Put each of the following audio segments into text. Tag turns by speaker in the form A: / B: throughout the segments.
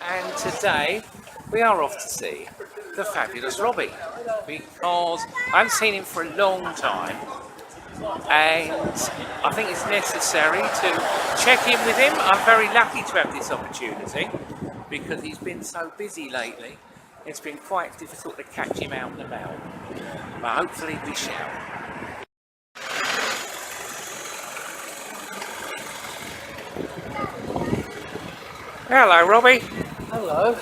A: And today we are off to see the Fabulous Robbie because I haven't seen him for a long time and I think it's necessary to check in with him. I'm very lucky to have this opportunity because he's been so busy lately. It's been quite difficult to catch him out and about, but hopefully we shall. Hello, Robbie.
B: Hello.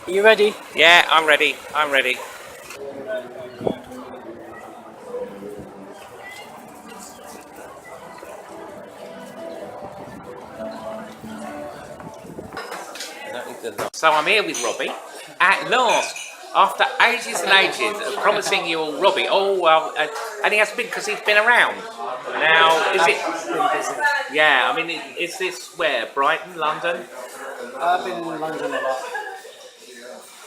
B: Are you ready?
A: Yeah, I'm ready. I'm ready. So I'm here with Robbie at last, after ages and ages of promising you all Robbie. Oh well, and he has been because he's been around. Now, is it?
B: Been busy.
A: Yeah, I mean, is this where? Brighton, London?
B: I've been in London a lot.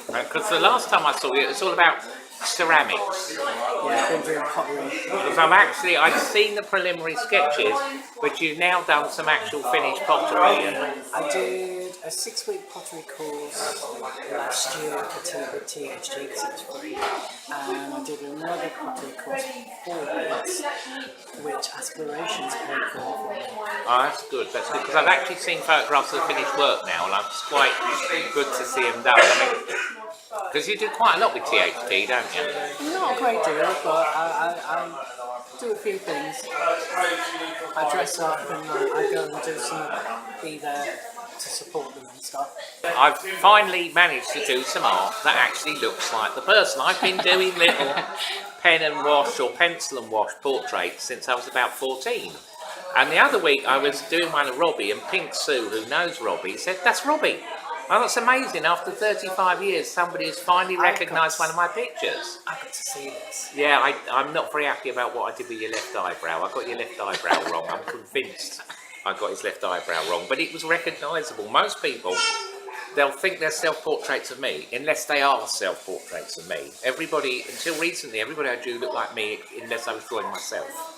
A: Because the last time I saw you, it was all about ceramics.
B: Yeah, I've been doing pottery.
A: Because I've seen the preliminary sketches, but you've now done some actual finished pottery.
B: I did a 6-week pottery course last year with THT because it was free. And I did another pottery course for 4 weeks, which Aspirations paid for me.
A: Oh, that's good. That's good because I've actually seen photographs of finished work now, and it's quite good to see them done. I mean, because you do quite a lot with THT, don't you?
B: Not a great deal, but I do a few things. I dress up and I go and do some, be there to support them and stuff.
A: I've finally managed to do some art that actually looks like the person. I've been doing little pen and wash or pencil and wash portraits since I was about 14. And the other week I was doing one of Robbie, and Pink Sue, who knows Robbie, said, "That's Robbie." Well, that's amazing. After 35 years, somebody has finally recognised one of my pictures.
B: I got to see this.
A: Yeah, I'm not very happy about what I did with your left eyebrow. I got your left eyebrow wrong. I'm convinced I got his left eyebrow wrong. But it was recognisable. Most people, they'll think they're self-portraits of me, unless they are self-portraits of me. Everybody, until recently, everybody I drew looked like me, unless I was drawing myself.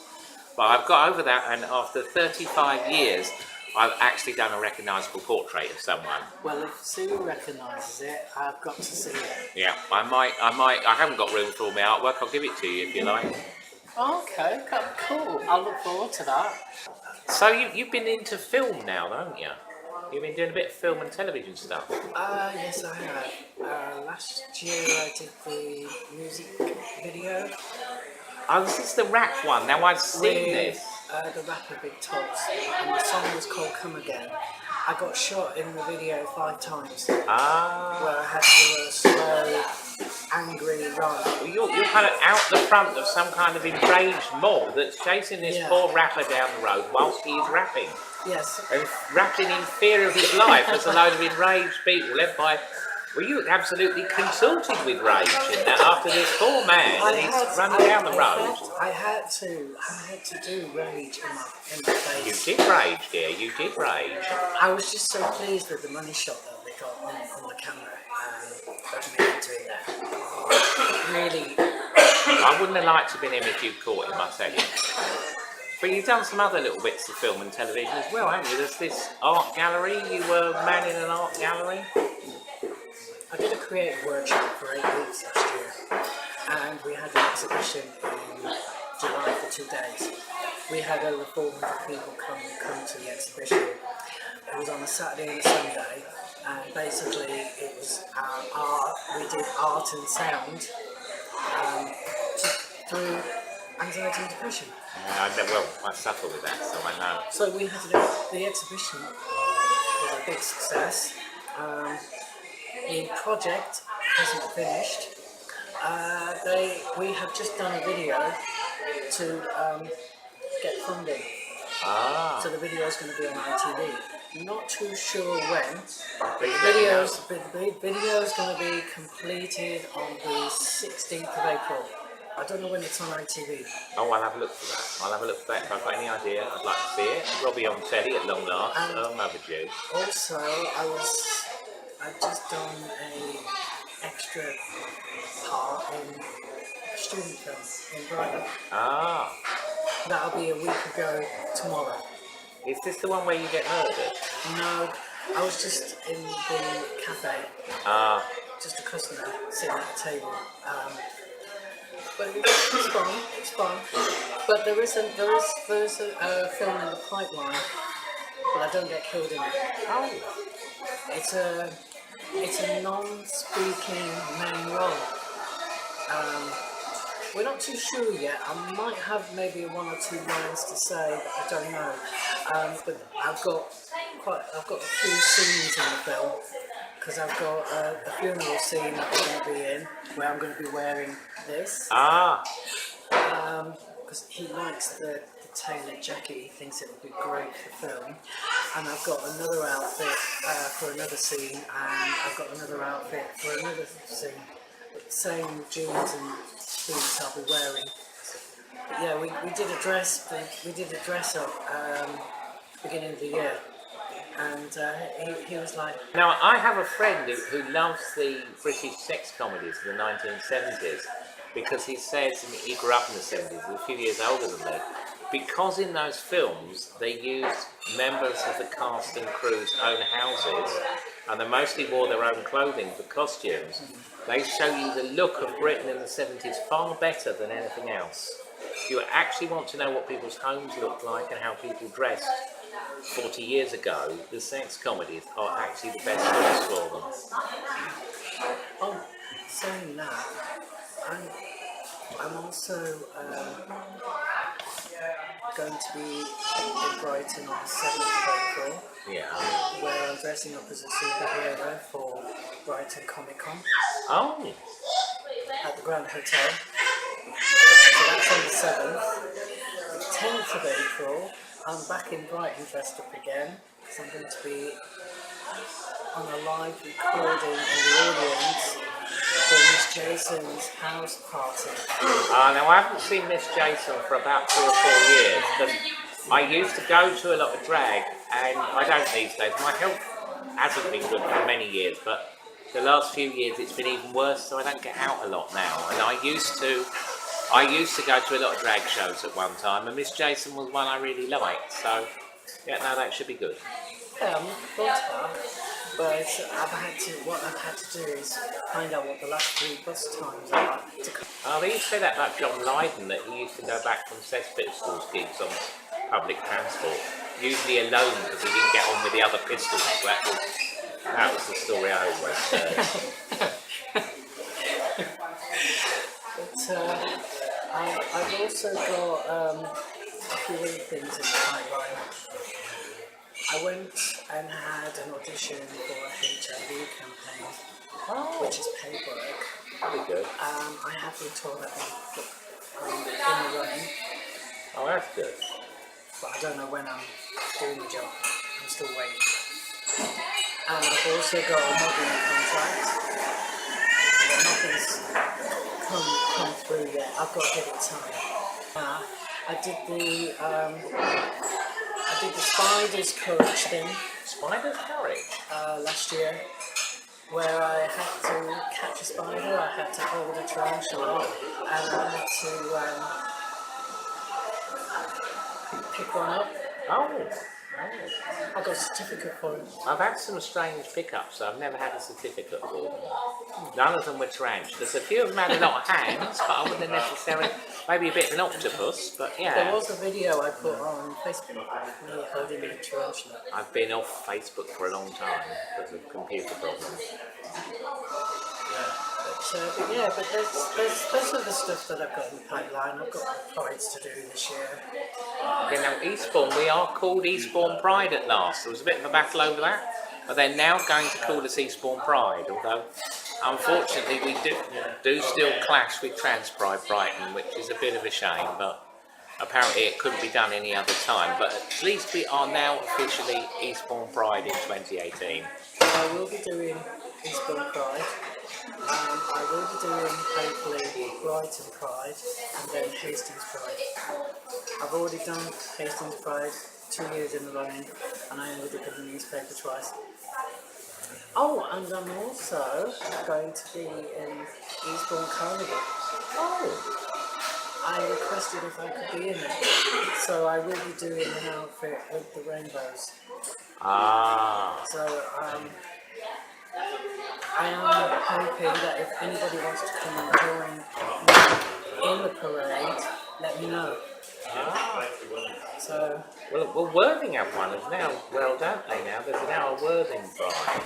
A: But I've got over that, and after 35 years, I've actually done a recognisable portrait of someone.
B: Well, if Sue recognises it, I've got to see it.
A: Yeah, I haven't got room for all my artwork. I'll give it to you if you like.
B: Okay, cool. I'll look forward to that.
A: So you've been into film now, haven't you? You've been doing a bit of film and television stuff.
B: Yes, I have. Last year I did the music video.
A: Oh, this is the rap one. Now I've seen this.
B: The rapper Big Tops, and the song was called Come Again. I got shot in the video 5 times.
A: Ah.
B: Where I had to do a slow, angry run.
A: Well, you're kind of out the front of some kind of enraged mob that's chasing this poor rapper down the road whilst he is rapping.
B: Yes.
A: And rapping in fear of his life as a load of enraged people led by... Well, you look absolutely contorted with rage in that after this poor man and he's running down the road.
B: I had to do rage in my face.
A: You did rage, dear, you did rage.
B: I was just so pleased with the money shot that we got on the camera of me doing that. Really.
A: I wouldn't have liked to have been him if you'd caught him, I tell you. But you've done some other little bits of film and television as well, haven't you? There's this art gallery, you were manning an art gallery.
B: I did a creative workshop for 8 weeks last year, and we had an exhibition in July for 2 days. We had over 400 people come to the exhibition. It was on a Saturday and a Sunday, and basically it was art. We did art and sound through anxiety and depression.
A: I suffer with that, so I know.
B: So we had the exhibition was a big success. The project isn't finished. We have just done a video to get funding. So the video is going to be on ITV. Not too sure when. The video is going to be completed on the 16th of April. I don't know when it's on ITV.
A: Oh, I'll have a look for that. I'll have a look for that. If I've got any idea, I'd like to see it. Robbie on telly at long last. Long overdue.
B: Also, I've just done an extra part in a student film in Brighton.
A: Ah.
B: That'll be a week ago tomorrow.
A: Is this the one where you get murdered?
B: No, I was just in the cafe,
A: Ah,
B: just a customer sitting at a table. But it's fun. It's fun. But there is a film in the pipeline, but I don't get killed in it.
A: oh,
B: It's a non-speaking main role. We're not too sure yet. I might have maybe one or two lines to say, but I don't know. But I've got a few scenes in the film because I've got a funeral scene that I'm going to be in where I'm going to be wearing this.
A: ah,
B: Because he likes the tailored jacket, he thinks it would be great for film. And I've got another outfit for another scene, and I've got another outfit for another scene. Same jeans and boots I'll be wearing. But yeah, we did a dress up beginning of the year, and he was like,
A: Now, I have a friend who loves the British sex comedies of the 1970s because he says, and he grew up in the 70s, he's a few years older than me, because in those films they used members of the cast and crew's own houses and they mostly wore their own clothing for costumes. They show you the look of Britain in the 70s far better than anything else. If you actually want to know what people's homes looked like and how people dressed 40 years ago, the sex comedies are actually the best films for them.
B: oh, saying that, I'm also going to be in Brighton on the 7th of April,
A: Yeah.
B: where I'm dressing up as a superhero for Brighton Comic Con
A: Oh,
B: at the Grand Hotel. So that's on the 7th. The 10th of April, I'm back in Brighton dressed up again, because I'm going to be on a live recording in the audience for Miss Jason's house party.
A: now I haven't seen Miss Jason for about 3 or 4 years because I used to go to a lot of drag and I don't these days. My health hasn't been good for many years, but the last few years it's been even worse, so I don't get out a lot now. And I used to go to a lot of drag shows at one time, and Miss Jason was one I really liked. So yeah, no, that should be good.
B: Yeah, I'm looking forward to that. But what I've had to do is find out what the last 3 bus times are to come.
A: Oh, they used to say that about John Lydon, that he used to go back from Sex Pistols gigs on public transport, usually alone because he didn't get on with the other Pistols. That was the story I always heard.
B: But I've also got a few other things in the pipeline. I went and had an audition for a HIV campaign, which is paperwork.
A: That'd be good.
B: I have been told I've been in the running,
A: Oh, that's good.
B: but I don't know when I'm doing the job. I'm still waiting. And I've also got a modelling contract, but nothing's come through yet. I've got to give it time. I did the Spiders Courage thing
A: Spider's Courage.
B: last year, where I had to catch a spider, I had to hold a tarantula, and I had to pick one up.
A: Oh.
B: I got a certificate for it.
A: I've had some strange pickups. I've never had a certificate for them. None of them were tarantulas. A few of them had a lot of hands, but I wouldn't have necessarily. Maybe a bit of an octopus, but
B: There
A: yeah.
B: was a video I put on Facebook of me holding a tarantula.
A: I've been off Facebook for a long time because of computer problems.
B: But there's other stuff that I've got in the pipeline. I've got prides to do this year.
A: Okay, now Eastbourne, we are called Eastbourne Pride at last. There was a bit of a battle over that, but they're now going to call us Eastbourne Pride, although unfortunately we do still clash with Trans Pride Brighton, which is a bit of a shame, but apparently it couldn't be done any other time. But at least we are now officially Eastbourne Pride in 2018.
B: I will be doing Eastbourne Pride. I will be doing hopefully Brighton Pride and then Hastings Pride. I've already done Hastings Pride 2 years in the running, and I ended up in the newspaper twice. Oh, and I'm also going to be in Eastbourne Carnival.
A: Oh,
B: I requested if I could be in it, so I will be doing an outfit with the rainbows.
A: Ah.
B: So I am hoping that if anybody wants to come and join in the parade, let me know.
A: Ah.
B: So
A: Well, Worthing have one as now. Well, don't they now? There's now a Worthing pride.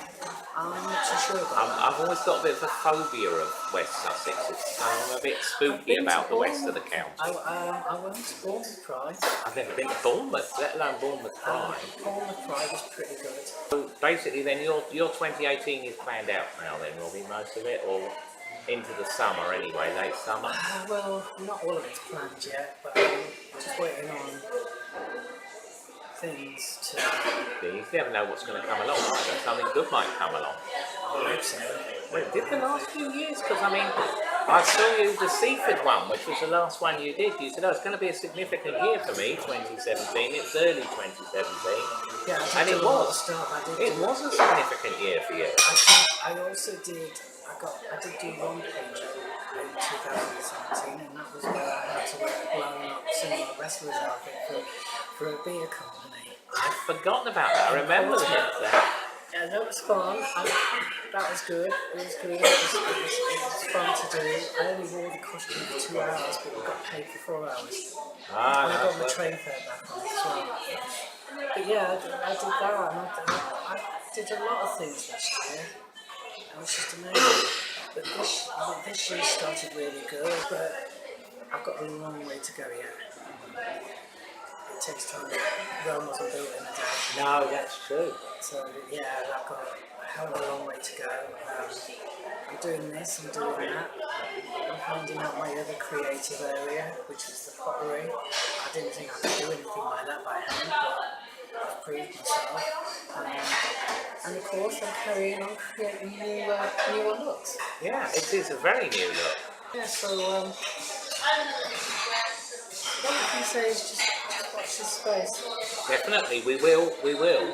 B: I'm not too sure about that.
A: I've always got a bit of a phobia of West Sussex. I'm a bit
B: I've
A: spooky
B: been
A: about
B: to
A: the west of the
B: Bournemouth.
A: county.
B: I went to Bournemouth Pride.
A: I've never been to Bournemouth, let alone Bournemouth Pride.
B: Bournemouth Pride was pretty good.
A: So basically, then your 2018 is planned out now, then, Robbie, most of it, or into the summer anyway, late summer.
B: Well, not all of it's planned yet, but just waiting on things to.
A: You never know what's going to come along. Either. Something good might come along.
B: I hope so.
A: Well, it did the last few years, because I mean, I saw you the Seaford one, which was the last one you did. You said, oh, it's going to be a significant year for me, 2017. It's early 2017.
B: Yeah,
A: And it was.
B: Stuff.
A: It was a significant year for you.
B: I also did. I did do one project in 2017, and that was where I had to wear a blown-up cinema wrestler's outfit for a beer company.
A: I'd forgotten about that. I remember that.
B: Yeah, that was fun. That was good. It was good. It was fun to do. I only wore the costume for 2 hours, but we got paid for 4 hours. And I got my train fare back on as well. But yeah, I did that. And I did a lot of things this year. It was just amazing. But this year started really good, but I've got a long way to go yet. It takes time. Rome wasn't built in a day.
A: No, that's true.
B: So yeah, I've got a hell of a long way to go. I'm doing this, I'm doing that. I'm finding out my other creative area, which is the pottery. I didn't think I could do anything like that by hand, but I've proved myself. And of course, I'm carrying on creating newer looks.
A: Yeah, it is a very new look.
B: Yeah, so what I can say is just watch this space.
A: Definitely, we will.